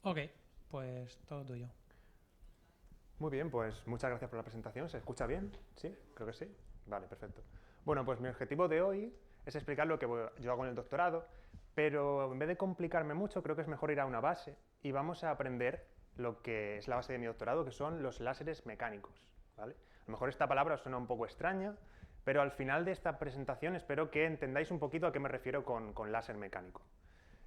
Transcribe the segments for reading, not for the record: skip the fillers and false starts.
Ok, pues todo tuyo. Muy bien, pues muchas gracias por la presentación. ¿Se escucha bien? ¿Sí? Creo que sí. Vale, perfecto. Bueno, pues mi objetivo de hoy es explicar lo que yo hago en el doctorado, pero en vez de complicarme mucho, creo que es mejor ir a una base y vamos a aprender lo que es la base de mi doctorado, que son los láseres mecánicos. ¿Vale? A lo mejor esta palabra os suena un poco extraña, pero al final de esta presentación espero que entendáis un poquito a qué me refiero con láser mecánico.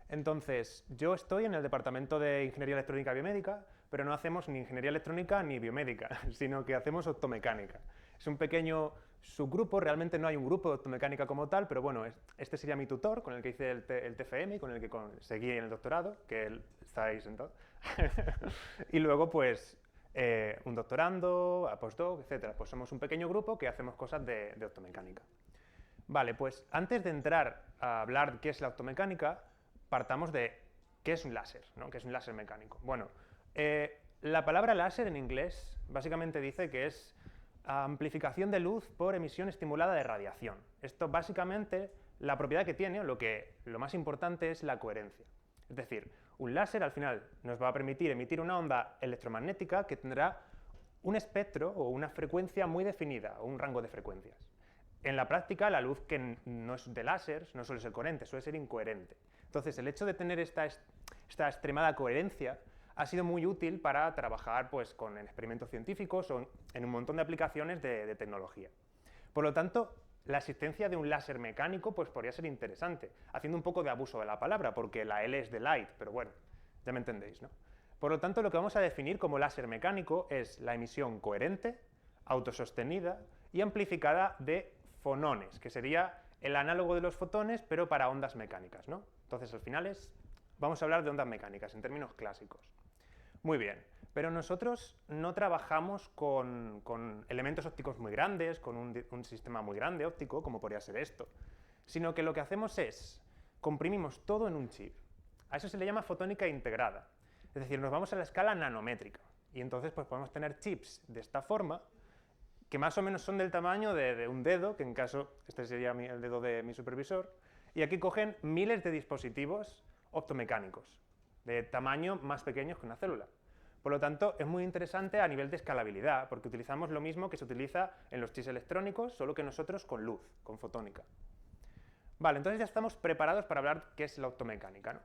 Entonces, yo estoy en el departamento de Ingeniería Electrónica y Biomédica, pero no hacemos ni ingeniería electrónica ni biomédica, sino que hacemos optomecánica. Es un pequeño subgrupo, realmente no hay un grupo de optomecánica como tal, pero bueno, este sería mi tutor, con el que hice el TFM y con el que seguí en el doctorado, que está ahí sentado. Y luego, pues, un doctorando, a postdoc, etc. Pues somos un pequeño grupo que hacemos cosas de optomecánica. Vale, pues antes de entrar a hablar de qué es la optomecánica, partamos de qué es un láser, ¿no? ¿Qué es un láser mecánico? Bueno, la palabra láser en inglés básicamente dice que es amplificación de luz por emisión estimulada de radiación. Esto básicamente la propiedad que tiene, o lo más importante es la coherencia. Es decir, un láser al final nos va a permitir emitir una onda electromagnética que tendrá un espectro o una frecuencia muy definida, o un rango de frecuencias. En la práctica, la luz que no es de láser no suele ser coherente, suele ser incoherente. Entonces, el hecho de tener esta extremada coherencia ha sido muy útil para trabajar pues, con experimentos científicos o en un montón de aplicaciones de tecnología. Por lo tanto, la existencia de un láser mecánico pues, podría ser interesante, haciendo un poco de abuso de la palabra, porque la L es de light, pero bueno, ya me entendéis, ¿no? Por lo tanto, lo que vamos a definir como láser mecánico es la emisión coherente, autosostenida y amplificada de fonones, que sería el análogo de los fotones, pero para ondas mecánicas, ¿no? Entonces, al final vamos a hablar de ondas mecánicas en términos clásicos. Muy bien, pero nosotros no trabajamos con elementos ópticos muy grandes, con un sistema muy grande óptico, como podría ser esto, sino que lo que hacemos es comprimimos todo en un chip. A eso se le llama fotónica integrada. Es decir, nos vamos a la escala nanométrica. Y entonces pues, podemos tener chips de esta forma, que más o menos son del tamaño de un dedo, que en caso, este sería el dedo de mi supervisor, y aquí cogen miles de dispositivos optomecánicos, de tamaño más pequeños que una célula. Por lo tanto, es muy interesante a nivel de escalabilidad, porque utilizamos lo mismo que se utiliza en los chips electrónicos, solo que nosotros con luz, con fotónica. Vale, entonces ya estamos preparados para hablar qué es la optomecánica, ¿no?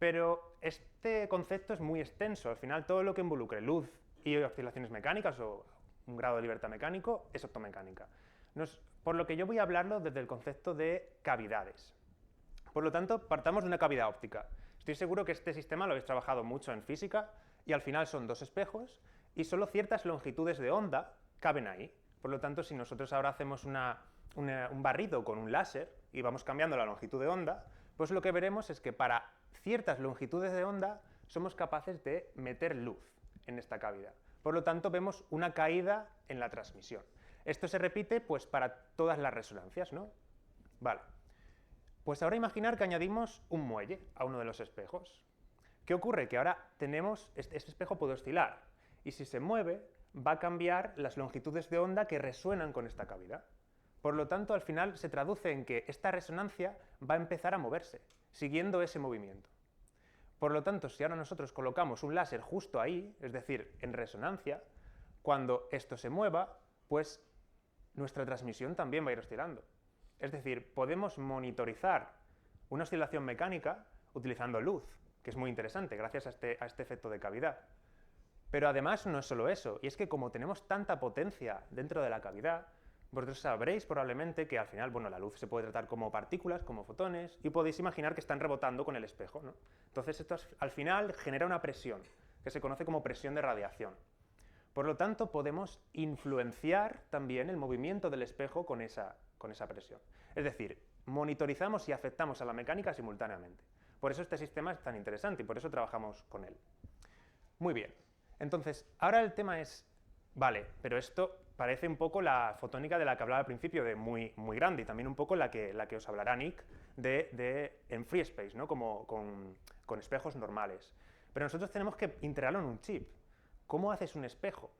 Pero este concepto es muy extenso. Al final, todo lo que involucre luz y oscilaciones mecánicas o un grado de libertad mecánico es optomecánica. Por lo que yo voy a hablarlo desde el concepto de cavidades. Por lo tanto, partamos de una cavidad óptica. Estoy seguro que este sistema lo habéis trabajado mucho en física y al final son dos espejos y solo ciertas longitudes de onda caben ahí. Por lo tanto, si nosotros ahora hacemos un barrido con un láser y vamos cambiando la longitud de onda, pues lo que veremos es que para ciertas longitudes de onda somos capaces de meter luz en esta cavidad. Por lo tanto, vemos una caída en la transmisión. Esto se repite pues, para todas las resonancias, ¿no? Vale. Pues ahora imaginar que añadimos un muelle a uno de los espejos. ¿Qué ocurre? Que ahora este espejo puede oscilar y si se mueve va a cambiar las longitudes de onda que resuenan con esta cavidad. Por lo tanto, al final se traduce en que esta resonancia va a empezar a moverse, siguiendo ese movimiento. Por lo tanto, si ahora nosotros colocamos un láser justo ahí, es decir, en resonancia, cuando esto se mueva, pues nuestra transmisión también va a ir oscilando. Es decir, podemos monitorizar una oscilación mecánica utilizando luz, que es muy interesante gracias a este efecto de cavidad. Pero además no es solo eso, y es que como tenemos tanta potencia dentro de la cavidad, vosotros sabréis probablemente que al final, bueno, la luz se puede tratar como partículas, como fotones, y podéis imaginar que están rebotando con el espejo, ¿no? Entonces esto al final genera una presión, que se conoce como presión de radiación. Por lo tanto, podemos influenciar también el movimiento del espejo con esa presión. Es decir, monitorizamos y afectamos a la mecánica simultáneamente. Por eso este sistema es tan interesante y por eso trabajamos con él. Muy bien. Entonces, ahora el tema es, vale, pero esto parece un poco la fotónica de la que hablaba al principio, de muy, muy grande, y también un poco la que os hablará Nick en free space, ¿no? Como con espejos normales. Pero nosotros tenemos que integrarlo en un chip. ¿Cómo haces un espejo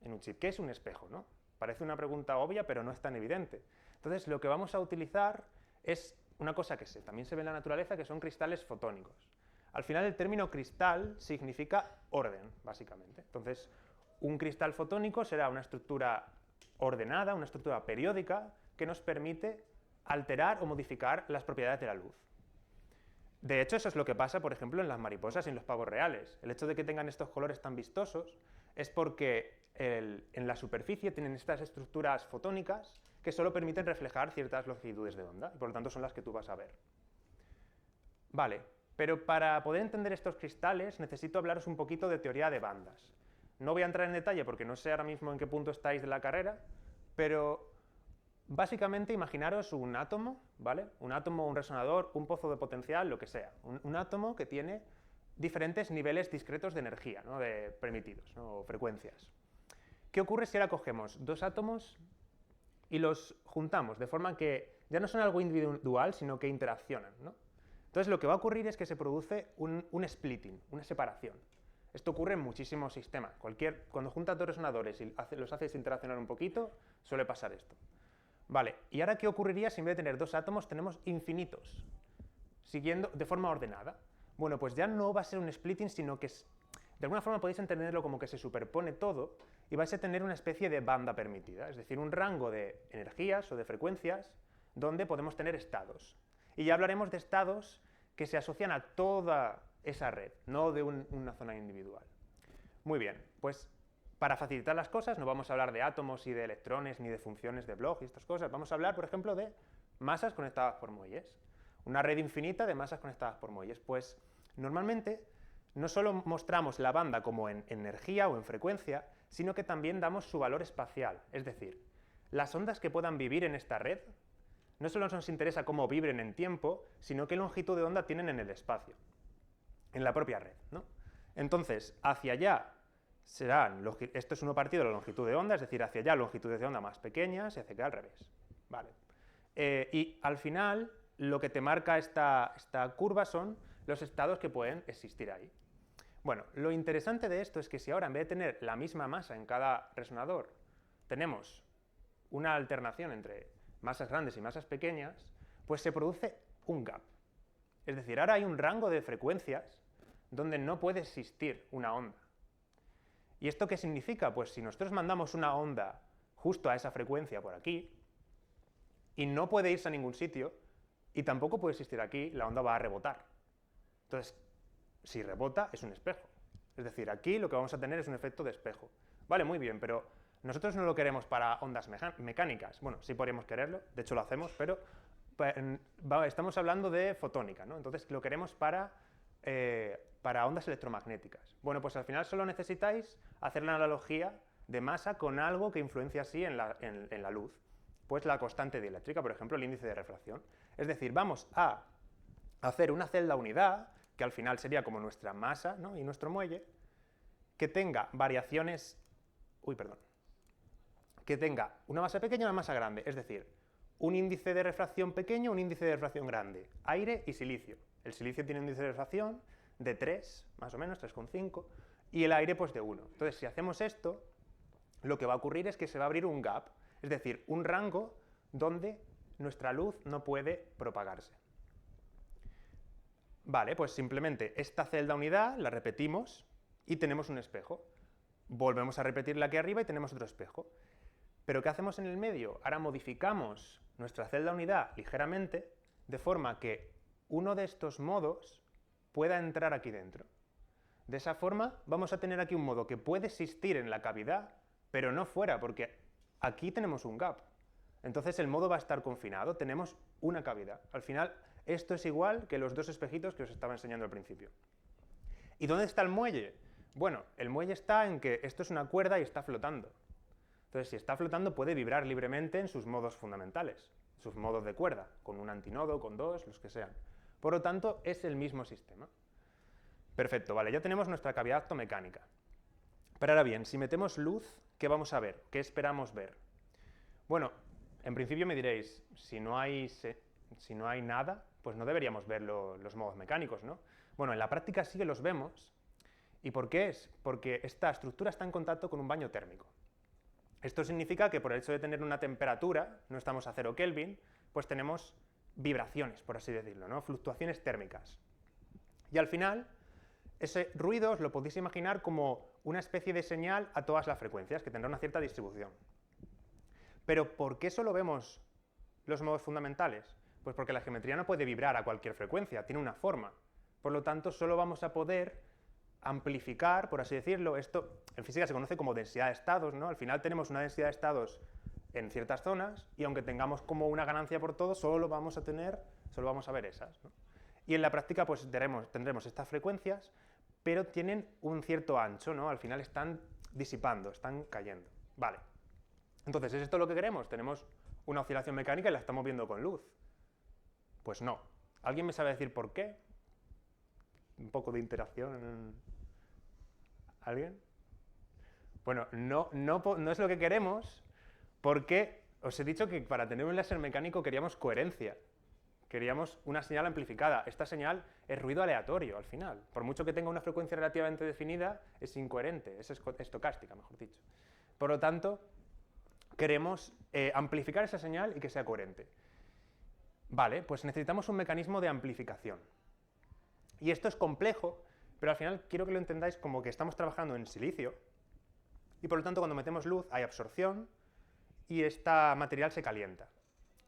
en un chip? ¿Qué es un espejo, no? Parece una pregunta obvia, pero no es tan evidente. Entonces, lo que vamos a utilizar es una cosa que también se ve en la naturaleza, que son cristales fotónicos. Al final el término cristal significa orden, básicamente. Entonces, un cristal fotónico será una estructura ordenada, una estructura periódica que nos permite alterar o modificar las propiedades de la luz. De hecho, eso es lo que pasa, por ejemplo, en las mariposas y en los pavos reales. El hecho de que tengan estos colores tan vistosos es porque en la superficie tienen estas estructuras fotónicas que solo permiten reflejar ciertas longitudes de onda, y por lo tanto son las que tú vas a ver. Vale, pero para poder entender estos cristales necesito hablaros un poquito de teoría de bandas. No voy a entrar en detalle porque no sé ahora mismo en qué punto estáis de la carrera, pero básicamente imaginaros un átomo, ¿vale? Un átomo, un resonador, un pozo de potencial, lo que sea. Un átomo que tiene diferentes niveles discretos de energía, ¿no? Permitidos, ¿no? O frecuencias. ¿Qué ocurre si ahora cogemos dos átomos y los juntamos de forma que ya no son algo individual, sino que interaccionan, ¿no? Entonces lo que va a ocurrir es que se produce un splitting, una separación. Esto ocurre en muchísimos sistemas. Cuando juntas dos resonadores y los haces interaccionar un poquito, suele pasar esto. Vale, ¿y ahora qué ocurriría si en vez de tener dos átomos tenemos infinitos, siguiendo de forma ordenada? Bueno, pues ya no va a ser un splitting, sino que de alguna forma podéis entenderlo como que se superpone todo y vais a tener una especie de banda permitida, es decir, un rango de energías o de frecuencias donde podemos tener estados. Y ya hablaremos de estados que se asocian a toda esa red, no de una zona individual. Muy bien, pues para facilitar las cosas no vamos a hablar de átomos y de electrones ni de funciones de Bloch y estas cosas, vamos a hablar, por ejemplo, de masas conectadas por muelles. Una red infinita de masas conectadas por muelles. Pues normalmente no solo mostramos la banda como en energía o en frecuencia, sino que también damos su valor espacial, es decir, las ondas que puedan vivir en esta red no solo nos interesa cómo vibren en tiempo, sino qué longitud de onda tienen en el espacio, en la propia red, ¿no? Entonces, hacia allá serán, esto es 1 partido de la longitud de onda, es decir, hacia allá longitudes de onda más pequeñas y hacia acá al revés. Vale. Y al final, lo que te marca esta curva son los estados que pueden existir ahí. Bueno, lo interesante de esto es que si ahora en vez de tener la misma masa en cada resonador, tenemos una alternación entre masas grandes y masas pequeñas, pues se produce un gap. Es decir, ahora hay un rango de frecuencias donde no puede existir una onda. ¿Y esto qué significa? Pues si nosotros mandamos una onda justo a esa frecuencia por aquí, y no puede irse a ningún sitio, y tampoco puede existir aquí, la onda va a rebotar. Entonces, si rebota, es un espejo. Es decir, aquí lo que vamos a tener es un efecto de espejo. Vale, muy bien, pero nosotros no lo queremos para ondas mecánicas. Bueno, sí podríamos quererlo, de hecho lo hacemos, pero estamos hablando de fotónica, ¿no? Entonces lo queremos para ondas electromagnéticas. Bueno, pues al final solo necesitáis hacer la analogía de masa con algo que influencia así en la luz. Pues la constante dieléctrica, por ejemplo, el índice de refracción. Es decir, vamos a hacer una celda unidad, que al final sería como nuestra masa, ¿no? Y nuestro muelle, que tenga variaciones... que tenga una masa pequeña y una masa grande, es decir, un índice de refracción pequeño, un índice de refracción grande, aire y silicio. El silicio tiene un índice de refracción de 3, más o menos, 3,5, y el aire pues de 1. Entonces, si hacemos esto, lo que va a ocurrir es que se va a abrir un gap, es decir, un rango donde nuestra luz no puede propagarse. Vale, pues simplemente esta celda unidad la repetimos y tenemos un espejo. Volvemos a repetirla aquí arriba y tenemos otro espejo. ¿Pero qué hacemos en el medio? Ahora modificamos nuestra celda unidad ligeramente, de forma que uno de estos modos pueda entrar aquí dentro. De esa forma vamos a tener aquí un modo que puede existir en la cavidad, pero no fuera, porque aquí tenemos un gap. Entonces el modo va a estar confinado, tenemos una cavidad. Al final, esto es igual que los dos espejitos que os estaba enseñando al principio. ¿Y dónde está el muelle? Bueno, el muelle está en que esto es una cuerda y está flotando. Entonces, si está flotando, puede vibrar libremente en sus modos fundamentales, sus modos de cuerda, con un antinodo, con dos, los que sean. Por lo tanto, es el mismo sistema. Perfecto, vale, ya tenemos nuestra cavidad actomecánica. Pero ahora bien, si metemos luz, ¿qué vamos a ver? ¿Qué esperamos ver? Bueno, en principio me diréis, si no hay nada, pues no deberíamos ver los modos mecánicos, ¿no? Bueno, en la práctica sí que los vemos. ¿Y por qué es? Porque esta estructura está en contacto con un baño térmico. Esto significa que por el hecho de tener una temperatura, no estamos a 0 Kelvin, pues tenemos vibraciones, por así decirlo, ¿no? Fluctuaciones térmicas. Y al final, ese ruido os lo podéis imaginar como una especie de señal a todas las frecuencias, que tendrá una cierta distribución. Pero ¿por qué solo vemos los modos fundamentales? Pues porque la geometría no puede vibrar a cualquier frecuencia, tiene una forma. Por lo tanto, solo vamos a poder amplificar, por así decirlo, esto en física se conoce como densidad de estados, ¿no? Al final tenemos una densidad de estados en ciertas zonas y aunque tengamos como una ganancia por todo, solo vamos a ver esas, ¿no? Y en la práctica pues tendremos estas frecuencias, pero tienen un cierto ancho, ¿no? Al final están disipando, están cayendo. Vale. Entonces, ¿es esto lo que queremos? Tenemos una oscilación mecánica y la estamos viendo con luz. Pues no. ¿Alguien me sabe decir por qué? Un poco de interacción. ¿Alguien? Bueno, no es lo que queremos, porque os he dicho que para tener un láser mecánico queríamos coherencia. Queríamos una señal amplificada. Esta señal es ruido aleatorio al final. Por mucho que tenga una frecuencia relativamente definida, es incoherente, es estocástica, mejor dicho. Por lo tanto, queremos amplificar esa señal y que sea coherente. Vale, pues necesitamos un mecanismo de amplificación. Y esto es complejo, pero al final quiero que lo entendáis como que estamos trabajando en silicio y por lo tanto cuando metemos luz hay absorción y este material se calienta.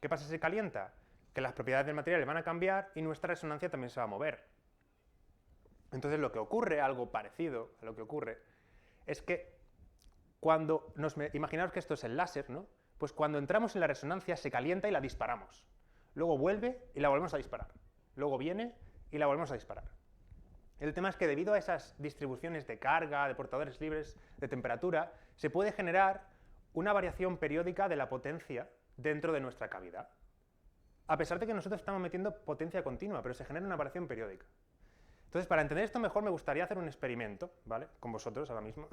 ¿Qué pasa si se calienta? Que las propiedades del material van a cambiar y nuestra resonancia también se va a mover. Entonces lo que ocurre, algo parecido a lo que ocurre, es que imaginaos que esto es el láser, ¿no? Pues cuando entramos en la resonancia se calienta y la disparamos. Luego vuelve y la volvemos a disparar. Luego viene y la volvemos a disparar. El tema es que debido a esas distribuciones de carga, de portadores libres, de temperatura, se puede generar una variación periódica de la potencia dentro de nuestra cavidad. A pesar de que nosotros estamos metiendo potencia continua, pero se genera una variación periódica. Entonces, para entender esto mejor, me gustaría hacer un experimento, ¿vale? Con vosotros ahora mismo.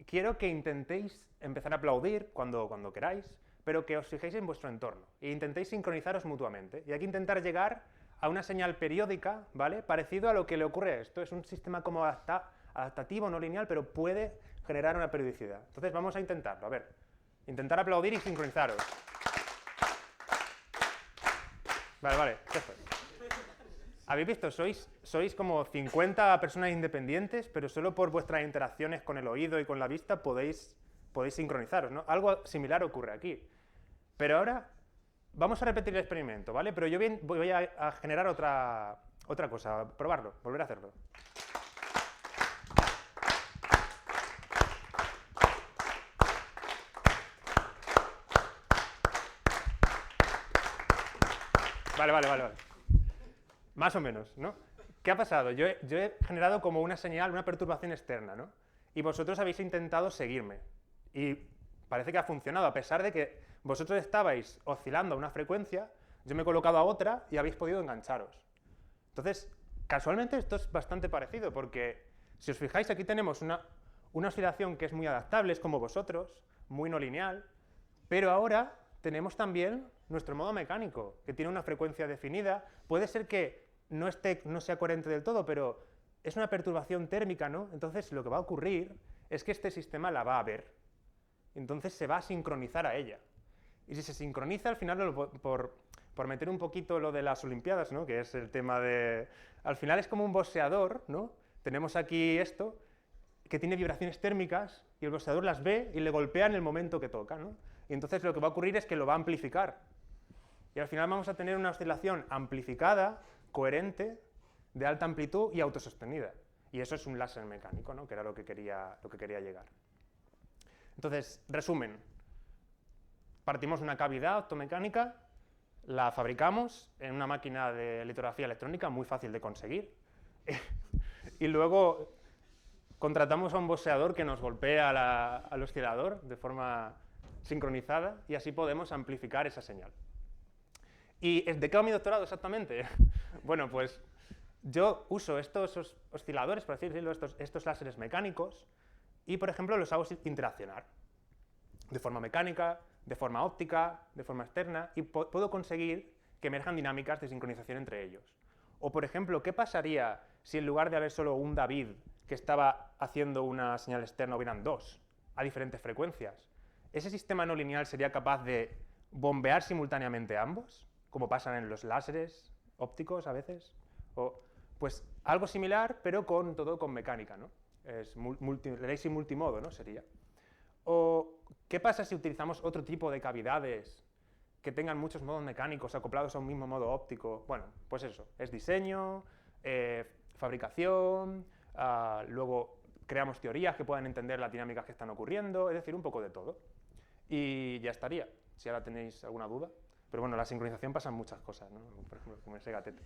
Quiero que intentéis empezar a aplaudir cuando queráis, pero que os fijéis en vuestro entorno e intentéis sincronizaros mutuamente. Y hay que intentar llegar a una señal periódica, ¿vale? Parecido a lo que le ocurre a esto. Es un sistema como adaptativo, no lineal, pero puede generar una periodicidad. Entonces vamos a intentarlo. A ver, intentar aplaudir y sincronizaros. Vale, ¿qué fue? ¿Habéis visto? Sois como 50 personas independientes, pero solo por vuestras interacciones con el oído y con la vista podéis sincronizaros, ¿no? Algo similar ocurre aquí. Pero ahora vamos a repetir el experimento, ¿vale? Pero yo voy a generar otra cosa, probarlo, volver a hacerlo. Vale. Más o menos, ¿no? ¿Qué ha pasado? Yo he generado como una señal, una perturbación externa, ¿no? Y vosotros habéis intentado seguirme. Y parece que ha funcionado, a pesar de que vosotros estabais oscilando a una frecuencia, yo me he colocado a otra y habéis podido engancharos. Entonces, casualmente esto es bastante parecido, porque si os fijáis, aquí tenemos una oscilación que es muy adaptable, es como vosotros, muy no lineal, pero ahora tenemos también nuestro modo mecánico, que tiene una frecuencia definida. Puede ser que no sea coherente del todo, pero es una perturbación térmica, ¿no? Entonces lo que va a ocurrir es que este sistema la va a ver. Entonces se va a sincronizar a ella. Y si se sincroniza, al final, por meter un poquito lo de las Olimpiadas, ¿no? Que es el tema de... Al final es como un boxeador, ¿no? Tenemos aquí esto, que tiene vibraciones térmicas, y el boxeador las ve y le golpea en el momento que toca, ¿no? Y entonces lo que va a ocurrir es que lo va a amplificar. Y al final vamos a tener una oscilación amplificada, coherente, de alta amplitud y autosostenida. Y eso es un láser mecánico, ¿no? Que era lo que quería llegar. Entonces, resumen. Partimos una cavidad optomecánica, la fabricamos en una máquina de litografía electrónica, muy fácil de conseguir, y luego contratamos a un boxeador que nos golpea al oscilador de forma sincronizada y así podemos amplificar esa señal. ¿Y de qué va mi doctorado exactamente? Bueno, pues yo uso estos osciladores, por así decirlo, estos láseres mecánicos, y por ejemplo los hago interaccionar de forma mecánica, de forma óptica, de forma externa, y puedo conseguir que emerjan dinámicas de sincronización entre ellos. O por ejemplo, ¿qué pasaría si en lugar de haber solo un David que estaba haciendo una señal externa hubieran dos a diferentes frecuencias? ¿Ese sistema no lineal sería capaz de bombear simultáneamente ambos, como pasan en los láseres ópticos a veces? Pues algo similar, pero todo con mecánica, ¿no? Es lazy multimodo, ¿no? Sería. O, ¿qué pasa si utilizamos otro tipo de cavidades que tengan muchos modos mecánicos acoplados a un mismo modo óptico? Bueno, pues eso, es diseño, fabricación, luego creamos teorías que puedan entender las dinámicas que están ocurriendo, es decir, un poco de todo. Y ya estaría, si ahora tenéis alguna duda. Pero bueno, la sincronización pasan muchas cosas, ¿no? Por ejemplo, como ese gatete.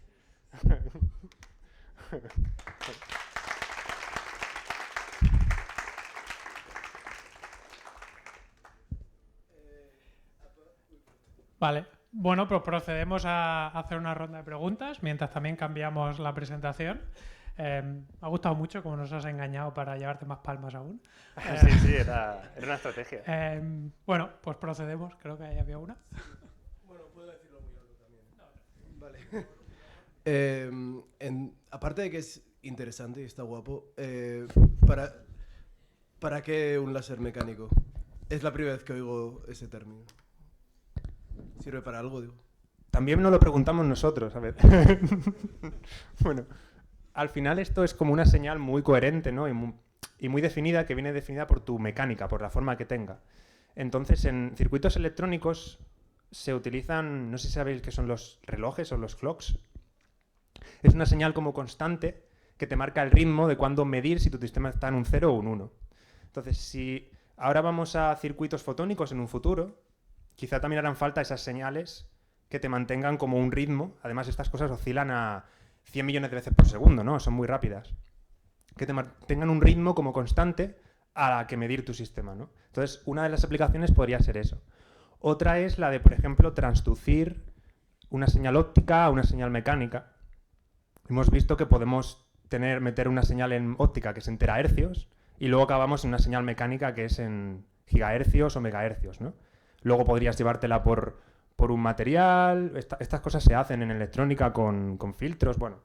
Vale, bueno, pues procedemos a hacer una ronda de preguntas, mientras también cambiamos la presentación. Me ha gustado mucho cómo nos has engañado para llevarte más palmas aún. Sí, era una estrategia. Bueno, pues procedemos, creo que ahí había una. Bueno, puedo decirlo muy alto también. Vale. Aparte de que es interesante y está guapo, ¿para qué un láser mecánico? Es la primera vez que oigo ese término. ¿Sirve para algo, digo? También nos lo preguntamos nosotros, a ver. Bueno, al final esto es como una señal muy coherente, ¿no? Y muy definida, que viene definida por tu mecánica, por la forma que tenga. Entonces, en circuitos electrónicos se utilizan, no sé si sabéis qué son los relojes o los clocks. Es una señal como constante que te marca el ritmo de cuándo medir si tu sistema está en un 0 o un 1. Entonces, si ahora vamos a circuitos fotónicos en un futuro, quizá también harán falta esas señales que te mantengan como un ritmo. Además, estas cosas oscilan a 100 millones de veces por segundo, ¿no? Son muy rápidas. Que te mantengan un ritmo como constante a la que medir tu sistema, ¿no? Entonces, una de las aplicaciones podría ser eso. Otra es la de, por ejemplo, transducir una señal óptica a una señal mecánica. Hemos visto que podemos meter una señal en óptica que es en terahercios y luego acabamos en una señal mecánica que es en gigahercios o megahercios, ¿no? Luego podrías llevártela por un material. Estas cosas se hacen en electrónica con filtros. Bueno,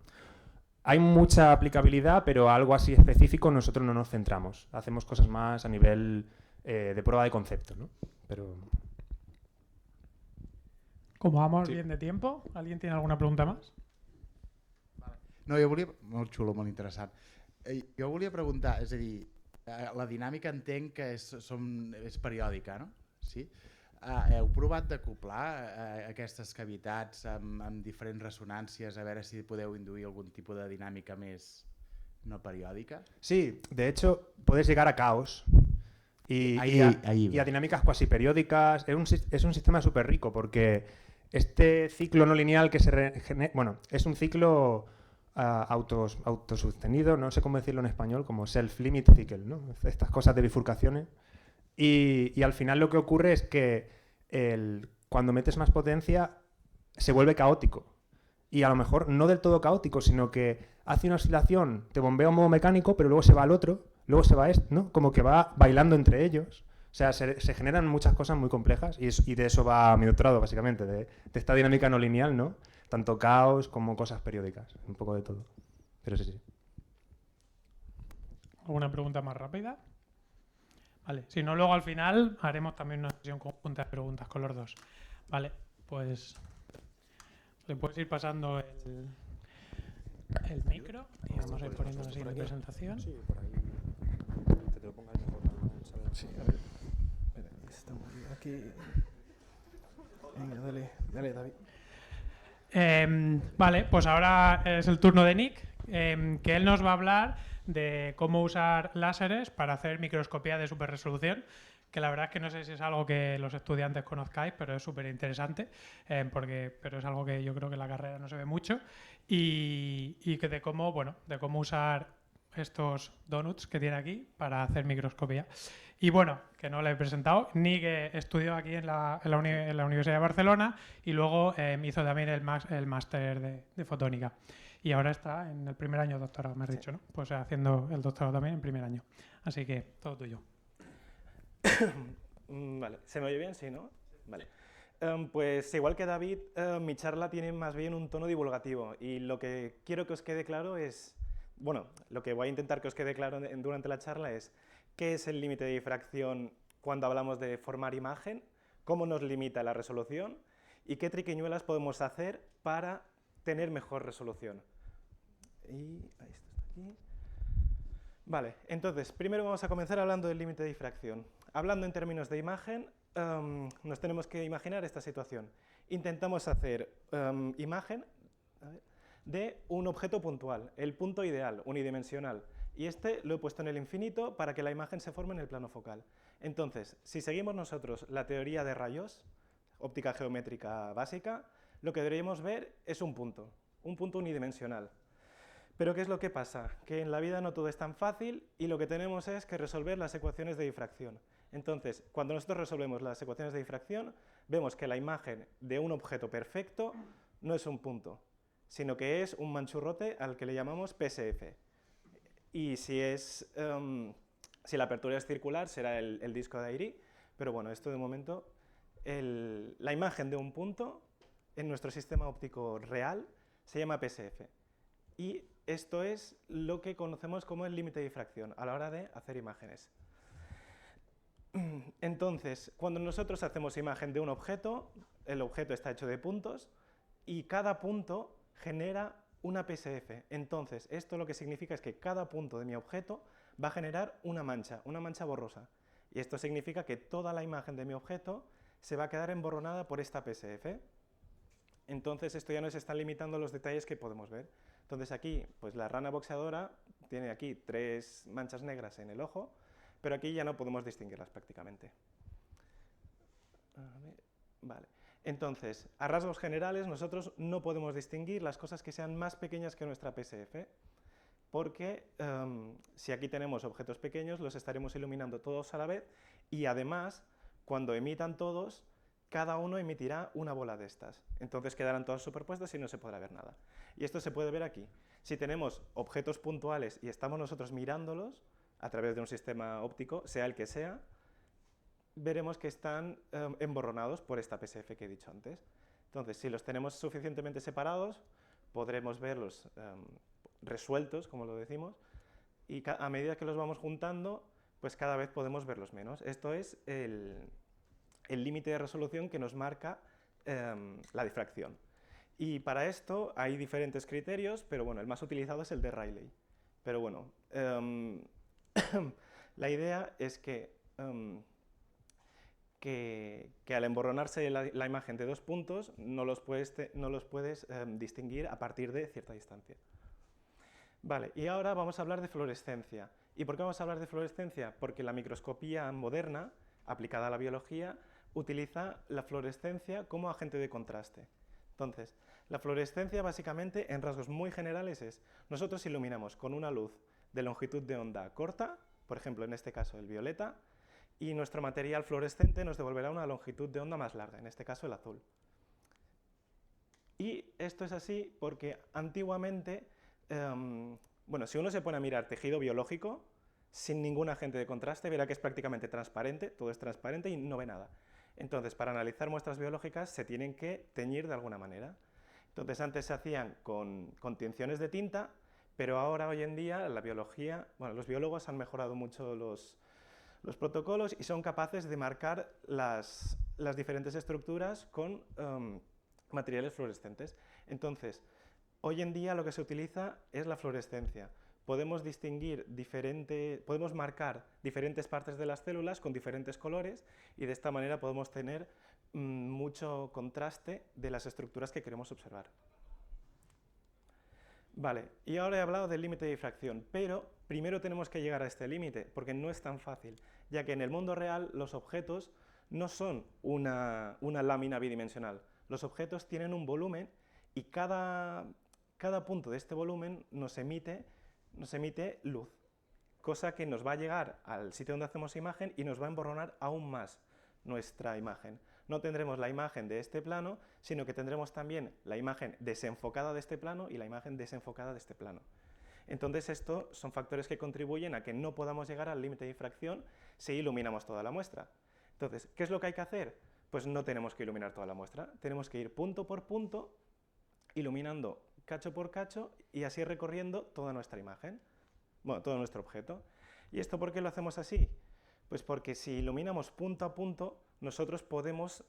hay mucha aplicabilidad, pero a algo así específico nosotros no nos centramos. Hacemos cosas más a nivel de prueba de concepto, ¿no? Pero... Como vamos Sí. bien de tiempo, ¿alguien tiene alguna pregunta más? No, jo volia... Molt xulo, molt interessant. Jo volia preguntar, és a dir, la dinàmica entenc que és periòdica, no? Sí? Heu provat d'acoplar aquestes cavitats amb diferents ressonàncies a veure si podeu induir algun tipus de dinàmica més no periòdica? Sí, de hecho, puedes llegar a caos y a dinámicas cuasi periódicas. Es un sistema súper rico porque este ciclo no lineal que bueno, es un ciclo autosostenido, no sé cómo decirlo en español, como self-limit cycle, ¿no? Estas cosas de bifurcaciones. Y al final lo que ocurre es que cuando metes más potencia se vuelve caótico. Y a lo mejor no del todo caótico, sino que hace una oscilación, te bombea un modo mecánico, pero luego se va al otro, luego se va a este, ¿no? Como que va bailando entre ellos. O sea, se generan muchas cosas muy complejas y de eso va mi doctorado, básicamente, de esta dinámica no lineal, ¿no? Tanto caos como cosas periódicas, un poco de todo. Pero sí. ¿Alguna pregunta más rápida? Vale, si no, luego al final haremos también una sesión conjunta de preguntas con los dos. Vale, pues le puedes ir pasando el micro y vamos a ir poniendo la siguiente presentación. Sí, por ahí. Que te lo pongas mejor. Sí, a ver. Espera, estamos aquí. Venga, dale, David. Vale, pues ahora es el turno de Nick, que él nos va a hablar de cómo usar láseres para hacer microscopía de superresolución, que la verdad es que no sé si es algo que los estudiantes conozcáis, pero es súper interesante, pero es algo que yo creo que en la carrera no se ve mucho, y que de cómo usar estos donuts que tiene aquí para hacer microscopía. Y bueno, que no le he presentado, Nick estudió aquí en la Universidad de Barcelona y luego hizo también el máster de fotónica. Y ahora está en el primer año de doctorado, me has dicho, ¿no? Pues haciendo el doctorado también en primer año. Así que todo tuyo. Vale, ¿se me oye bien? Sí, ¿no? Vale. Pues igual que David, mi charla tiene más bien un tono divulgativo y lo que quiero que os quede claro es, bueno, lo que voy a intentar que os quede claro durante la charla es qué es el límite de difracción cuando hablamos de formar imagen, cómo nos limita la resolución y qué triquiñuelas podemos hacer para tener mejor resolución. Y ahí está aquí. Vale, entonces, primero vamos a comenzar hablando del límite de difracción. Hablando en términos de imagen, nos tenemos que imaginar esta situación. Intentamos hacer imagen de un objeto puntual, el punto ideal, unidimensional. Y este lo he puesto en el infinito para que la imagen se forme en el plano focal. Entonces, si seguimos nosotros la teoría de rayos, óptica geométrica básica, lo que deberíamos ver es un punto unidimensional. Pero ¿qué es lo que pasa? Que en la vida no todo es tan fácil y lo que tenemos es que resolver las ecuaciones de difracción. Entonces, cuando nosotros resolvemos las ecuaciones de difracción, vemos que la imagen de un objeto perfecto no es un punto, sino que es un manchurrote al que le llamamos PSF. Y si la apertura es circular, será el disco de Airy, pero bueno, esto de momento, la imagen de un punto en nuestro sistema óptico real se llama PSF. Y esto es lo que conocemos como el límite de difracción a la hora de hacer imágenes. Entonces, cuando nosotros hacemos imagen de un objeto, el objeto está hecho de puntos y cada punto genera una PSF. Entonces, esto lo que significa es que cada punto de mi objeto va a generar una mancha borrosa. Y esto significa que toda la imagen de mi objeto se va a quedar emborronada por esta PSF. Entonces, esto ya nos está limitando los detalles que podemos ver. Entonces aquí, pues la rana boxeadora tiene aquí 3 manchas negras en el ojo, pero aquí ya no podemos distinguirlas prácticamente. Vale. Entonces, a rasgos generales, nosotros no podemos distinguir las cosas que sean más pequeñas que nuestra PSF, porque si aquí tenemos objetos pequeños, los estaremos iluminando todos a la vez, y además, cuando emitan todos, cada uno emitirá una bola de estas. Entonces quedarán todas superpuestas y no se podrá ver nada. Y esto se puede ver aquí. Si tenemos objetos puntuales y estamos nosotros mirándolos a través de un sistema óptico, sea el que sea, veremos que están emborronados por esta PSF que he dicho antes. Entonces, si los tenemos suficientemente separados, podremos verlos resueltos, como lo decimos, y a medida que los vamos juntando, pues cada vez podemos verlos menos. Esto es el límite de resolución que nos marca la difracción. Y para esto hay diferentes criterios, pero bueno, el más utilizado es el de Rayleigh. Pero bueno, la idea es que al emborronarse la imagen de 2 puntos, no los puedes distinguir a partir de cierta distancia. Vale, y ahora vamos a hablar de fluorescencia. ¿Y por qué vamos a hablar de fluorescencia? Porque la microscopía moderna, aplicada a la biología, utiliza la fluorescencia como agente de contraste. Entonces, la fluorescencia básicamente, en rasgos muy generales, es nosotros iluminamos con una luz de longitud de onda corta, por ejemplo, en este caso el violeta, y nuestro material fluorescente nos devolverá una longitud de onda más larga, en este caso el azul. Y esto es así porque antiguamente, bueno, si uno se pone a mirar tejido biológico, sin ningún agente de contraste, verá que es prácticamente transparente, todo es transparente y no ve nada. Entonces, para analizar muestras biológicas se tienen que teñir de alguna manera. Entonces, antes se hacían con tinciones de tinta, pero ahora, hoy en día, la biología, bueno, los biólogos han mejorado mucho los protocolos y son capaces de marcar las diferentes estructuras con materiales fluorescentes. Entonces, hoy en día lo que se utiliza es la fluorescencia. Podemos podemos marcar diferentes partes de las células con diferentes colores y de esta manera podemos tener mucho contraste de las estructuras que queremos observar. Vale, y ahora he hablado del límite de difracción, pero primero tenemos que llegar a este límite, porque no es tan fácil, ya que en el mundo real los objetos no son una lámina bidimensional. Los objetos tienen un volumen y cada punto de este volumen nos emite luz, cosa que nos va a llegar al sitio donde hacemos imagen y nos va a emborronar aún más nuestra imagen. No tendremos la imagen de este plano, sino que tendremos también la imagen desenfocada de este plano y la imagen desenfocada de este plano. Entonces, estos son factores que contribuyen a que no podamos llegar al límite de difracción si iluminamos toda la muestra. Entonces, ¿qué es lo que hay que hacer? Pues no tenemos que iluminar toda la muestra, tenemos que ir punto por punto, iluminando cacho por cacho y así recorriendo toda nuestra imagen, bueno, todo nuestro objeto. ¿Y esto por qué lo hacemos así? Pues porque si iluminamos punto a punto, nosotros podemos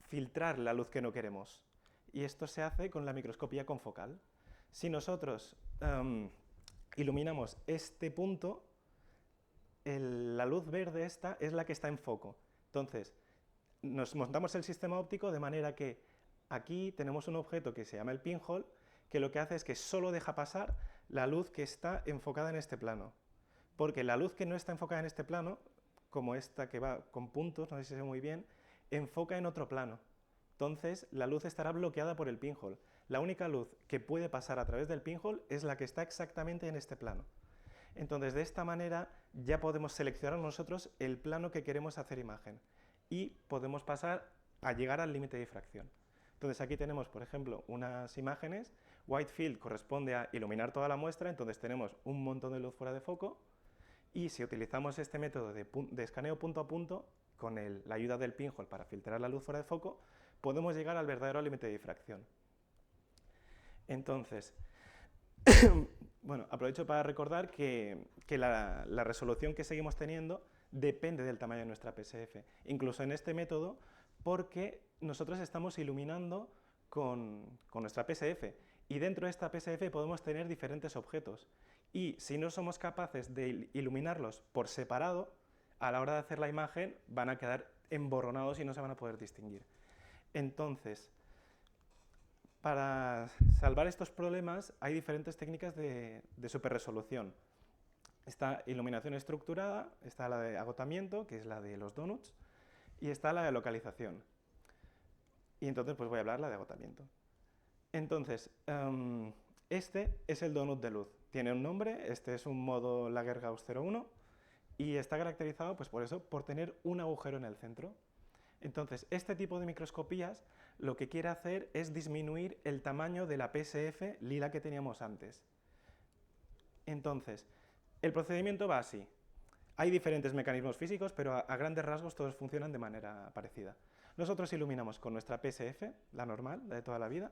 filtrar la luz que no queremos. Y esto se hace con la microscopía confocal. Si nosotros iluminamos este punto, la luz verde esta es la que está en foco. Entonces, nos montamos el sistema óptico de manera que aquí tenemos un objeto que se llama el pinhole, que lo que hace es que solo deja pasar la luz que está enfocada en este plano. Porque la luz que no está enfocada en este plano, como esta que va con puntos, no sé si se ve muy bien, enfoca en otro plano. Entonces, la luz estará bloqueada por el pinhole. La única luz que puede pasar a través del pinhole es la que está exactamente en este plano. Entonces, de esta manera ya podemos seleccionar nosotros el plano que queremos hacer imagen y podemos pasar a llegar al límite de difracción. Entonces, aquí tenemos, por ejemplo, unas imágenes. White field corresponde a iluminar toda la muestra, entonces tenemos un montón de luz fuera de foco, y si utilizamos este método de escaneo punto a punto, con la ayuda del pinhole para filtrar la luz fuera de foco, podemos llegar al verdadero límite de difracción. Entonces, bueno, aprovecho para recordar que la resolución que seguimos teniendo depende del tamaño de nuestra PSF, incluso en este método, porque nosotros estamos iluminando con nuestra PSF, y dentro de esta PSF podemos tener diferentes objetos, y si no somos capaces de iluminarlos por separado, a la hora de hacer la imagen van a quedar emborronados y no se van a poder distinguir. Entonces, para salvar estos problemas hay diferentes técnicas de superresolución. Está iluminación estructurada, está la de agotamiento, que es la de los donuts, y está la de localización. Y entonces pues voy a hablar la de agotamiento. Entonces, este es el donut de luz. Tiene un nombre, este es un modo Lagergauss 01, y está caracterizado pues por eso, por tener un agujero en el centro. Entonces, este tipo de microscopías lo que quiere hacer es disminuir el tamaño de la PSF lila que teníamos antes. Entonces, el procedimiento va así. Hay diferentes mecanismos físicos, pero a grandes rasgos todos funcionan de manera parecida. Nosotros iluminamos con nuestra PSF, la normal, la de toda la vida,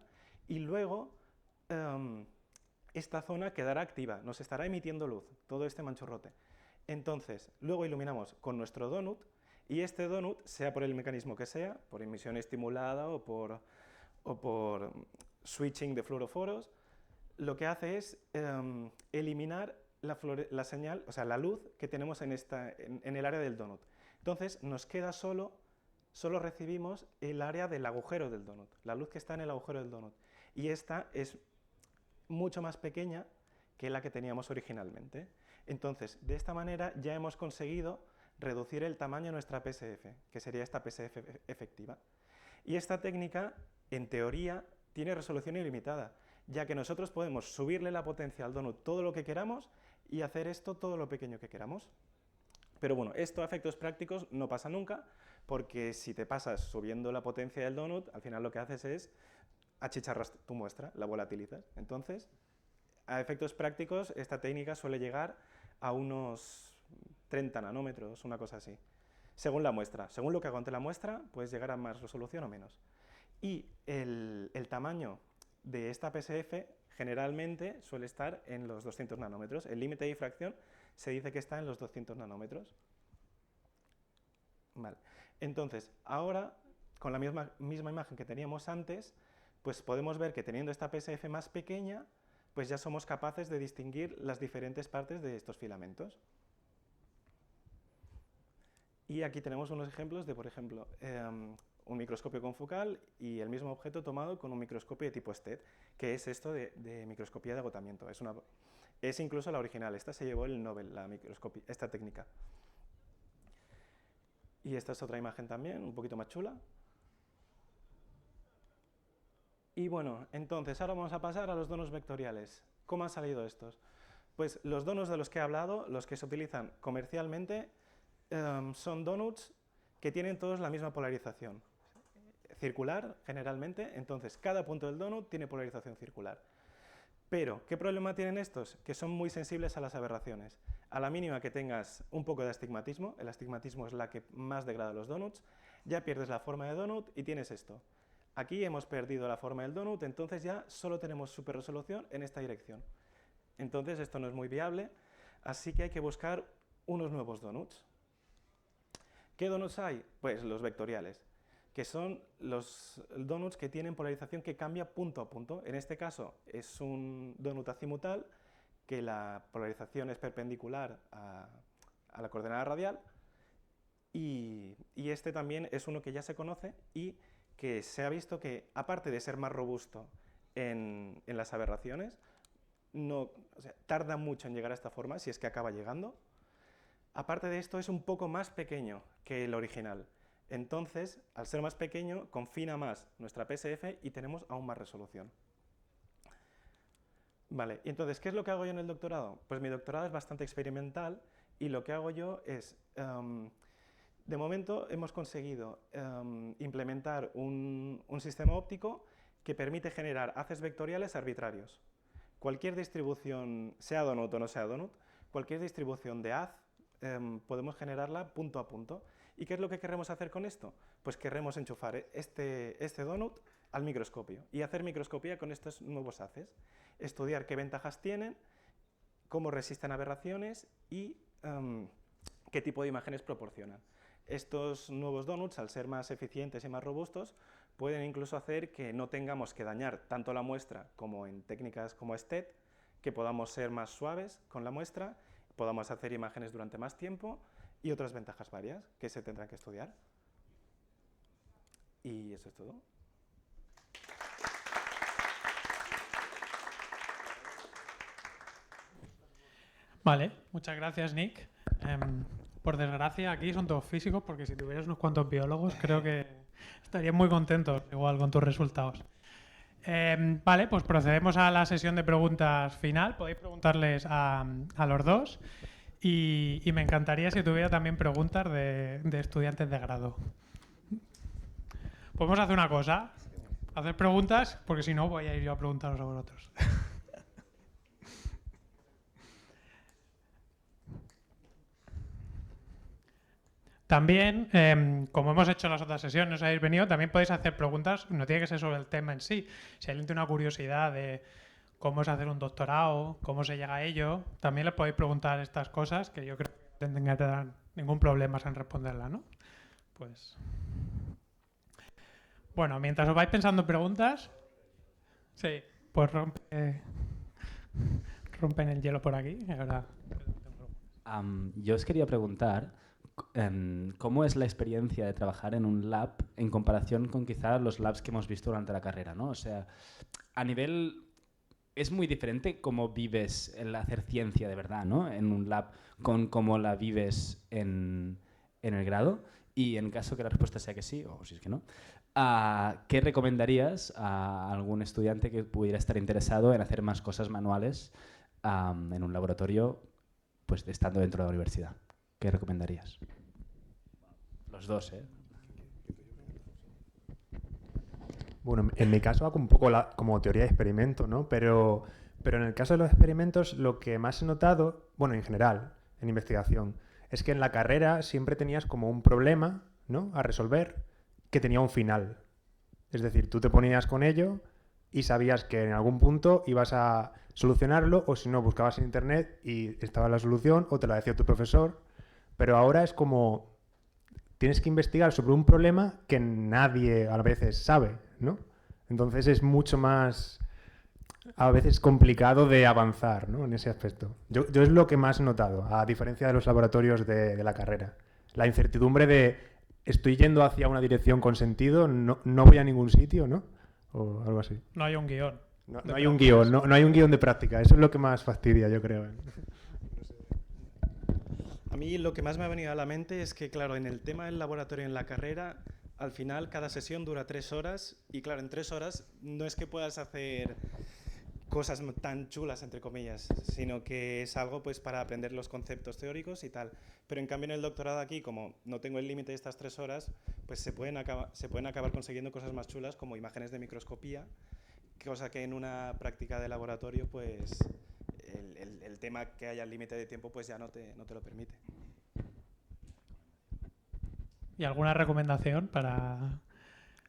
y luego esta zona quedará activa, nos estará emitiendo luz, todo este manchurrote. Entonces, luego iluminamos con nuestro donut, y este donut, sea por el mecanismo que sea, por emisión estimulada o por switching de fluoroforos, lo que hace es eliminar la señal, o sea, la luz que tenemos en el área del donut. Entonces, nos queda solo recibimos el área del agujero del donut, la luz que está en el agujero del donut. Y esta es mucho más pequeña que la que teníamos originalmente. Entonces, de esta manera ya hemos conseguido reducir el tamaño de nuestra PSF, que sería esta PSF efectiva. Y esta técnica, en teoría, tiene resolución ilimitada, ya que nosotros podemos subirle la potencia al donut todo lo que queramos y hacer esto todo lo pequeño que queramos. Pero bueno, esto a efectos prácticos no pasa nunca, porque si te pasas subiendo la potencia del donut, al final lo que haces es achicharras tu muestra, la volatilizas. Entonces, a efectos prácticos, esta técnica suele llegar a unos 30 nanómetros, una cosa así, según la muestra. Según lo que aguante la muestra, puedes llegar a más resolución o menos. Y el tamaño de esta PSF generalmente suele estar en los 200 nanómetros. El límite de difracción se dice que está en los 200 nanómetros. Vale. Entonces, ahora, con la misma imagen que teníamos antes, pues podemos ver que teniendo esta PSF más pequeña, pues ya somos capaces de distinguir las diferentes partes de estos filamentos. Y aquí tenemos unos ejemplos de, por ejemplo, un microscopio confocal y el mismo objeto tomado con un microscopio de tipo STED, que es esto de microscopía de agotamiento. Es incluso la original, esta se llevó el Nobel, esta técnica. Y esta es otra imagen también, un poquito más chula. Y bueno, entonces ahora vamos a pasar a los donuts vectoriales. ¿Cómo han salido estos? Pues los donuts de los que he hablado, los que se utilizan comercialmente, son donuts que tienen todos la misma polarización circular, generalmente. Entonces, cada punto del donut tiene polarización circular. Pero, ¿qué problema tienen estos? Que son muy sensibles a las aberraciones. A la mínima que tengas un poco de astigmatismo, el astigmatismo es la que más degrada los donuts, ya pierdes la forma de donut y tienes esto. Aquí hemos perdido la forma del donut, entonces ya solo tenemos superresolución en esta dirección. Entonces, esto no es muy viable, así que hay que buscar unos nuevos donuts. ¿Qué donuts hay? Pues los vectoriales, que son los donuts que tienen polarización que cambia punto a punto. En este caso es un donut azimutal, que la polarización es perpendicular a la coordenada radial, y este también es uno que ya se conoce y que se ha visto que, aparte de ser más robusto en las aberraciones, tarda mucho en llegar a esta forma, si es que acaba llegando. Aparte de esto, es un poco más pequeño que el original. Entonces, al ser más pequeño, confina más nuestra PSF y tenemos aún más resolución. Vale, y entonces, ¿qué es lo que hago yo en el doctorado? Pues mi doctorado es bastante experimental y lo que hago yo es, de momento hemos conseguido implementar un sistema óptico que permite generar haces vectoriales arbitrarios. Cualquier distribución, sea donut o no sea donut, cualquier distribución de haz podemos generarla punto a punto. ¿Y qué es lo que queremos hacer con esto? Pues queremos enchufar este donut al microscopio y hacer microscopía con estos nuevos haces. Estudiar qué ventajas tienen, cómo resisten aberraciones y qué tipo de imágenes proporcionan. Estos nuevos donuts, al ser más eficientes y más robustos, pueden incluso hacer que no tengamos que dañar tanto la muestra como en técnicas como STED, que podamos ser más suaves con la muestra, podamos hacer imágenes durante más tiempo y otras ventajas varias que se tendrán que estudiar. Y eso es todo. Vale, muchas gracias, Nick. Por desgracia, aquí son todos físicos, porque si tuvieras unos cuantos biólogos, creo que estarían muy contentos igual con tus resultados. Vale, pues procedemos a la sesión de preguntas final. Podéis preguntarles a los dos y me encantaría si tuviera también preguntas de estudiantes de grado. Podemos hacer una cosa, hacer preguntas, porque si no voy a ir yo a preguntaros a vosotros. También, como hemos hecho en las otras sesiones, os habéis venido, también podéis hacer preguntas, no tiene que ser sobre el tema en sí. Si alguien tiene una curiosidad de cómo es hacer un doctorado, cómo se llega a ello, también les podéis preguntar estas cosas, que yo creo que no tendrán ningún problema en responderla, ¿no? Pues... Bueno, mientras os vais pensando en preguntas, sí, pues rompen el hielo por aquí. Ahora... Yo os quería preguntar... ¿cómo es la experiencia de trabajar en un lab en comparación con quizás los labs que hemos visto durante la carrera, ¿no? O sea, a nivel... Es muy diferente cómo vives el hacer ciencia de verdad, ¿no? En un lab con cómo la vives en el grado. Y en caso que la respuesta sea que sí, o si es que no, ¿qué recomendarías a algún estudiante que pudiera estar interesado en hacer más cosas manuales en un laboratorio, pues estando dentro de la universidad? ¿Qué recomendarías? Los dos, ¿eh? Bueno, en mi caso hago un poco como teoría de experimento, ¿no? Pero en el caso de los experimentos, lo que más he notado, bueno, en general, en investigación, es que en la carrera siempre tenías como un problema, ¿no?, a resolver que tenía un final. Es decir, tú te ponías con ello y sabías que en algún punto ibas a solucionarlo, o si no, buscabas en internet y estaba la solución, o te la decía tu profesor. Pero ahora es como tienes que investigar sobre un problema que nadie a veces sabe, ¿no? Entonces es mucho más, a veces, complicado de avanzar, ¿no?, en ese aspecto. Yo es lo que más he notado, a diferencia de los laboratorios de la carrera. La incertidumbre de estoy yendo hacia una dirección con sentido, no voy a ningún sitio, ¿no? O algo así. No hay un guión. No hay un guión, no hay un guión de práctica. Eso es lo que más fastidia, yo creo. A mí lo que más me ha venido a la mente es que, claro, en el tema del laboratorio en la carrera, al final cada sesión dura 3 horas y, claro, en 3 horas no es que puedas hacer cosas tan chulas, entre comillas, sino que es algo pues para aprender los conceptos teóricos y tal. Pero en cambio en el doctorado aquí, como no tengo el límite de estas 3 horas, pues se pueden acabar consiguiendo cosas más chulas como imágenes de microscopía, cosa que en una práctica de laboratorio pues el tema que haya el límite de tiempo pues ya no te lo permite. ¿Y alguna recomendación para,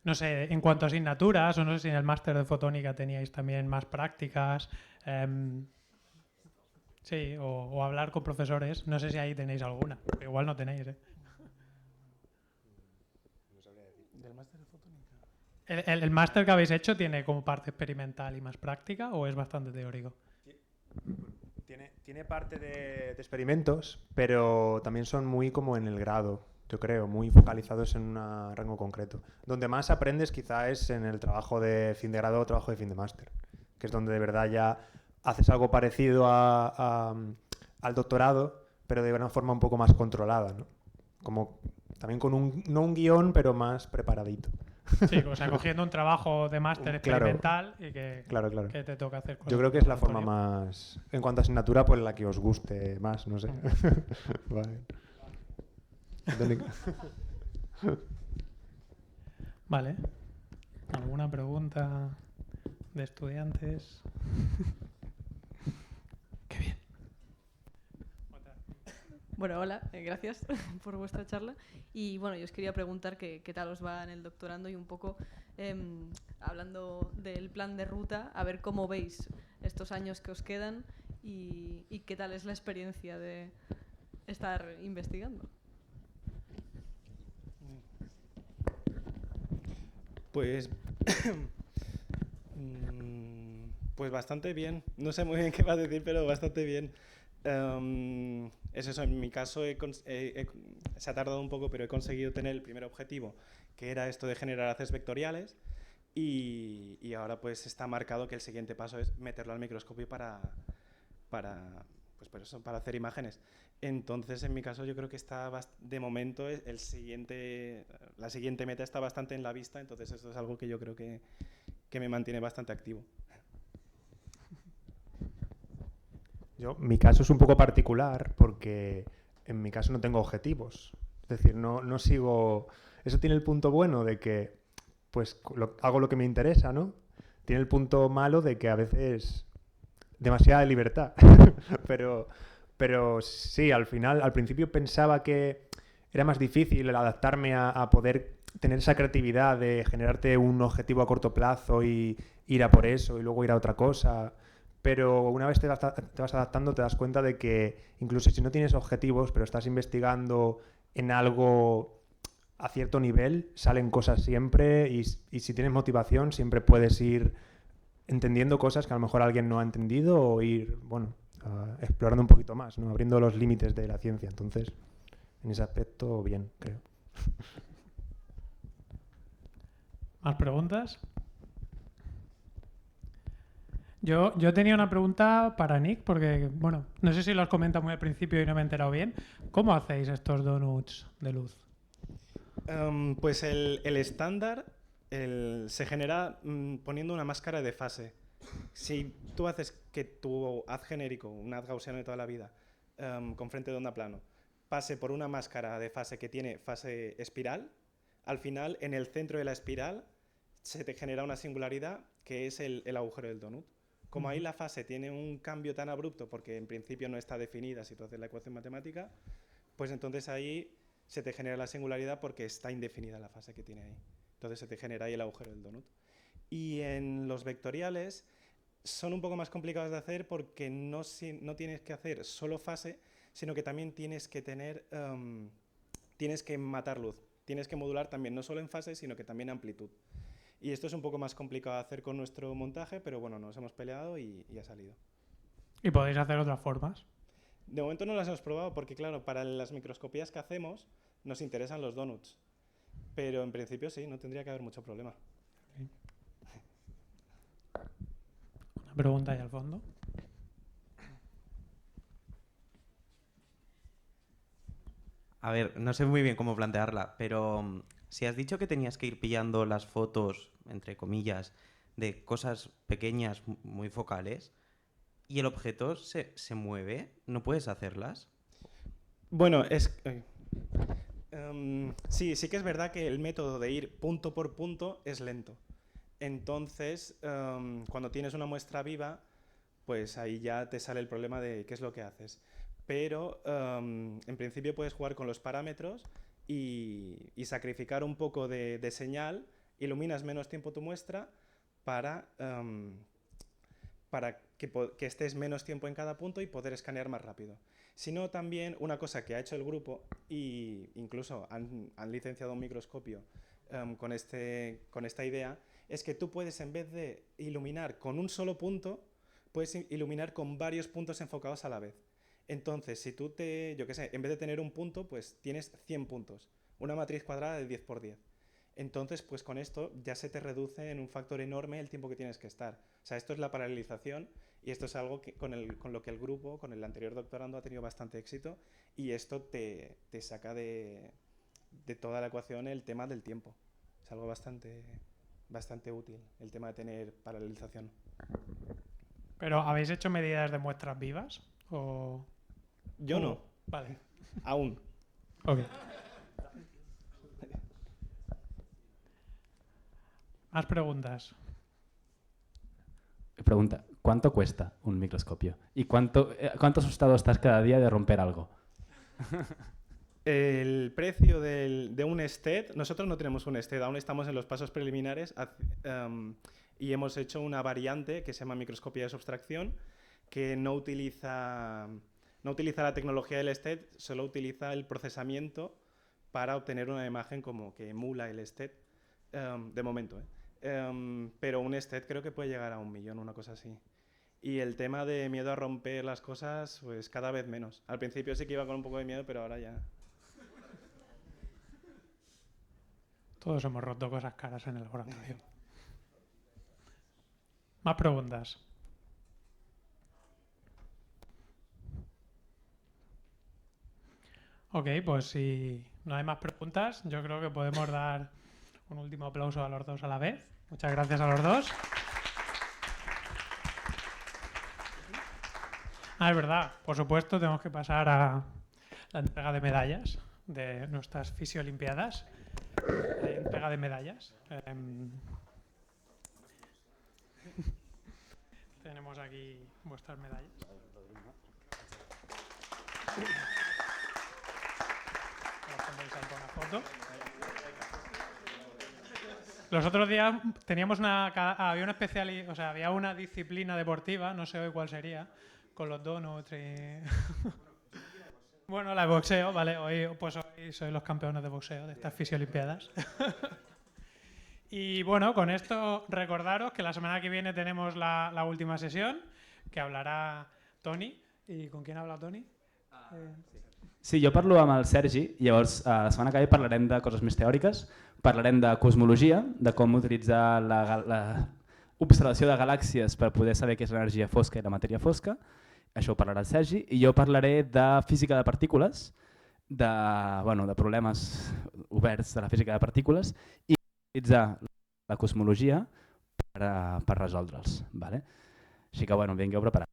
no sé, en cuanto a asignaturas, o no sé si en el máster de fotónica teníais también más prácticas, sí, o hablar con profesores, no sé si ahí tenéis alguna, pero igual no tenéis, ¿eh? ¿Del máster de fotónica? ¿El máster que habéis hecho tiene como parte experimental y más práctica o es bastante teórico? Tiene parte de experimentos, pero también son muy como en el grado, yo creo, muy focalizados en un rango concreto. Donde más aprendes quizá es en el trabajo de fin de grado o trabajo de fin de máster, que es donde de verdad ya haces algo parecido al doctorado, pero de una forma un poco más controlada, ¿no? Como también con no un guión, pero más preparadito. Sí, o sea, cogiendo un trabajo de máster Claro. experimental y que te toca hacer cosas. Yo creo que es la forma más, en cuanto a asignatura, pues la que os guste más, no sé. Vale. Vale. ¿Alguna pregunta de estudiantes? Qué bien. Bueno, hola, gracias por vuestra charla. Y bueno, yo os quería preguntar qué tal os va en el doctorando y un poco hablando del plan de ruta, a ver cómo veis estos años que os quedan y qué tal es la experiencia de estar investigando. Pues, pues bastante bien. No sé muy bien qué va a decir, pero bastante bien. Es eso, en mi caso se ha tardado un poco, pero he conseguido tener el primer objetivo, que era esto de generar haces vectoriales, y ahora pues está marcado que el siguiente paso es meterlo al microscopio para hacer imágenes. Entonces, en mi caso, yo creo que está de momento la siguiente meta está bastante en la vista, entonces esto es algo que yo creo que me mantiene bastante activo. Mi caso es un poco particular porque en mi caso no tengo objetivos. Es decir, no sigo... Eso tiene el punto bueno de que pues hago lo que me interesa, ¿no? Tiene el punto malo de que a veces demasiada libertad. pero sí, al principio pensaba que era más difícil el adaptarme a poder tener esa creatividad de generarte un objetivo a corto plazo y ir a por eso y luego ir a otra cosa. Pero una vez te vas adaptando te das cuenta de que incluso si no tienes objetivos, pero estás investigando en algo a cierto nivel, salen cosas siempre y si tienes motivación siempre puedes ir entendiendo cosas que a lo mejor alguien no ha entendido o ir, explorando un poquito más, ¿no? Abriendo los límites de la ciencia. Entonces, en ese aspecto, bien, creo. ¿Más preguntas? Yo tenía una pregunta para Nick, porque, bueno, no sé si lo has comentado muy al principio y no me he enterado bien. ¿Cómo hacéis estos donuts de luz? Pues el estándar se genera poniendo una máscara de fase. Si tú haces que tu haz genérico, un haz gaussiano de toda la vida, con frente de onda plano, pase por una máscara de fase que tiene fase espiral, al final, en el centro de la espiral, se te genera una singularidad que es el agujero del donut. Como ahí la fase tiene un cambio tan abrupto, porque en principio no está definida si tú haces la ecuación matemática, pues entonces ahí se te genera la singularidad porque está indefinida la fase que tiene ahí. Entonces se te genera ahí el agujero del donut. Y en los vectoriales son un poco más complicados de hacer porque no tienes que hacer solo fase, sino que también tienes que tienes que matar luz. Tienes que modular también, no solo en fase, sino que también amplitud. Y esto es un poco más complicado de hacer con nuestro montaje, pero bueno, nos hemos peleado y ha salido. ¿Y podéis hacer otras formas? De momento no las hemos probado porque, claro, para las microscopías que hacemos nos interesan los donuts. Pero en principio sí, no tendría que haber mucho problema. Una pregunta ahí al fondo. A ver, no sé muy bien cómo plantearla, pero si has dicho que tenías que ir pillando las fotos, entre comillas, de cosas pequeñas muy focales, y el objeto se mueve, ¿no puedes hacerlas? Bueno, sí que es verdad que el método de ir punto por punto es lento. Entonces, cuando tienes una muestra viva, pues ahí ya te sale el problema de qué es lo que haces. Pero en principio puedes jugar con los parámetros y sacrificar un poco de señal, iluminas menos tiempo tu muestra para que estés menos tiempo en cada punto y poder escanear más rápido. Si no, también una cosa que ha hecho el grupo, e incluso han licenciado un microscopio con esta idea, es que tú puedes, en vez de iluminar con un solo punto, puedes iluminar con varios puntos enfocados a la vez. Entonces, si tú yo qué sé, en vez de tener un punto, pues tienes 100 puntos. Una matriz cuadrada de 10 por 10. Entonces, pues con esto ya se te reduce en un factor enorme el tiempo que tienes que estar. O sea, esto es la paralelización y esto es algo que, con lo que el grupo, con el anterior doctorando, ha tenido bastante éxito y esto te saca de toda la ecuación el tema del tiempo. Es algo bastante útil, el tema de tener paralelización. ¿Pero habéis hecho medidas de muestras vivas? ¿O... Yo no. Vale. Aún. Ok. ¿Más preguntas? Pregunta, ¿cuánto cuesta un microscopio? ¿Y cuánto asustado estás cada día de romper algo? El precio de un STED, nosotros no tenemos un STED, aún estamos en los pasos preliminares y hemos hecho una variante que se llama microscopía de subtracción, que no utiliza la tecnología del STED, solo utiliza el procesamiento para obtener una imagen como que emula el STED, de momento. Pero un STED creo que puede llegar a 1 millón, una cosa así. Y el tema de miedo a romper las cosas, pues cada vez menos. Al principio sí que iba con un poco de miedo, pero ahora ya... Todos hemos roto cosas caras en el laboratorio. Más preguntas. Ok, pues si no hay más preguntas, yo creo que podemos dar un último aplauso a los dos a la vez. Muchas gracias a los dos. Es verdad, por supuesto, tenemos que pasar a la entrega de medallas de nuestras Fisiolimpiadas. Entrega de medallas. Tenemos aquí vuestras medallas. Os pondréis ahí con la foto. Los otros días teníamos había una había una disciplina deportiva, no sé hoy cuál sería, con los donuts y... Bueno, la de boxeo, vale, hoy sois los campeones de boxeo de estas Fisiolimpiadas. Y bueno, con esto recordaros que la semana que viene tenemos la última sesión, que hablará Toni. ¿Y con quién habla Toni? Sí, jo parlo amb el Sergi, llavors la setmana que ve parlarem de coses més teòriques, parlarem de cosmologia, de com utilitzar l'observació de galàxies per poder saber què és l'energia fosca i la matèria fosca, això ho parlarà el Sergi, i jo parlaré de física de partícules, de problemes oberts de la física de partícules i utilitzar la cosmologia per resoldre'ls. Vale? Així que vingueu preparats.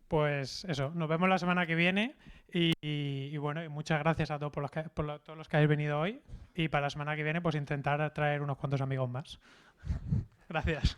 Pues eso, nos vemos la semana que viene y bueno, y muchas gracias a todos todos los que habéis venido hoy y para la semana que viene pues intentar traer unos cuantos amigos más. Gracias.